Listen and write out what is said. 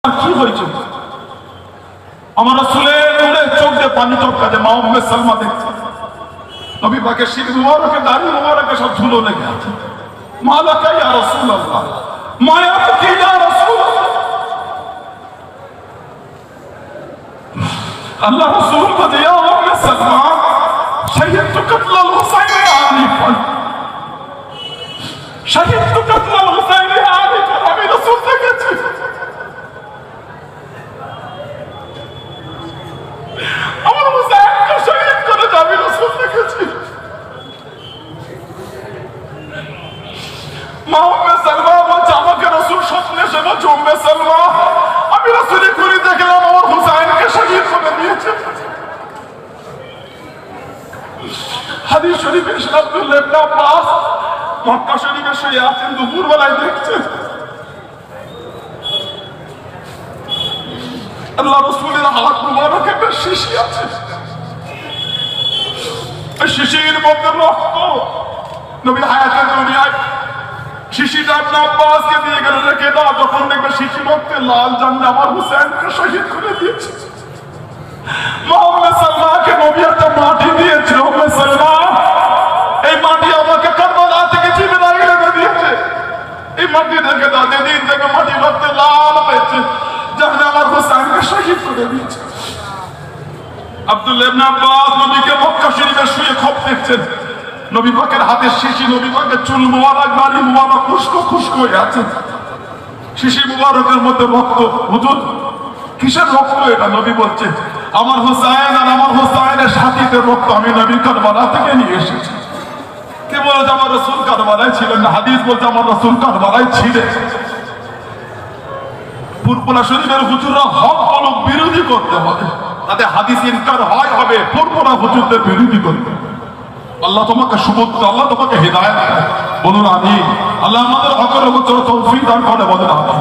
কি হয়েছে? আমার রাসূলের নূরে চোখ দিয়ে পানি টপকা যায়। মা উম্মে সালমা দেখছে নবী পাকের শির মুবারকে দাড়ি মুবারকে সব ধুলো লেগে আছে। মা লাকা ইয়া রাসূলুল্লাহ, মায়া কি ইয়া রাসূলুল্লাহ। আল্লাহ রাসূল বলে ইয়া উম্মে সালমা শাহিদতু কতলাল হুসাইন আনিফান, শাহিদতু কতলাল হুসাইন আনিফান। আমি রাসূল দেখেছি আমার হুসাইনকে শহীদ করে আমি রাসূল দেখেছি। মা উম্মে সালমা বলছে আমাকে রাসূল স্বপ্নে এসে বলছে উম্মে সালমা আমি রাসূলের খুনি দেখলাম আমার হুসাইনকে শহীদ করে দিয়েছে। হাদিস শরীফে আব্দুল্লাহ ইবনে আব্বাস মক্কা শরীফে শুয়ে আছেন, দুপুর বেলায় দেখছেন আল্লাহ রাসূলের হাত মুবারকে একটা শিশি আছে, এই শিশির মধ্যে রক্ত। নবী হায়াতের দুনিয়ায় শিশিটা ইবনে আব্বাসকে দিয়ে গেল, রেখে দাও, যখন দেখবে শিশির রক্তে লাল জান্নাত আমার হুসাইনকে শহীদ করে দিয়েছে। মা উম্মে সালমাকে নবী একটা মাটি দিয়েছে, উম্মে সালমা এই মাটি আমাকে কারবালা থেকে জিবরাইল এনে দিয়েছে, এই মাটি দেখে দাও, যেদিন থেকে মাটি রক্তে লাল হয়েছে জানে আমার হুসাইনকে শহীদ করে দিয়েছে। আব্দুল্লাহ ইবনে আব্বাস নবীকে মক্কা শরীফে শুয়ে খপ দেখছেন, নবী পাকের হাতের শিশি, নবী পাকের চুল মুবারক, দাড়ি মুবারক খুশকো খুশকো হয়ে আছে, শিশি মুবারকের মধ্যে রক্ত। হুজুর কিসের রক্ত এটা? নবী বলছে আমার হুসাইন আর আমার হুসাইনের সাথীদের রক্ত আমি নবী কারবালা থেকে নিয়ে এসেছি। কে বলে যে আমার রাসূল কারবালায় ছিলেন না? হাদিস বলছে আমার রাসূল কারবালায় ছিলেন। ফুরফুরা শরীফের হুজুররা হক বলক বিরোধী করতে হবে, তাতে হাদিস ইনকার হয় হবে, ফুরফুরা হুজুরদের বিরোধী করতে। আল্লাহ তোমাকে সুবুদ্ধি, আল্লাহ তোমাকে হিদায়াত দেয়, বলুন আমিন। আল্লাহ আমাদের হকের উপর তৌফিক দান করে, বলুন আমিন।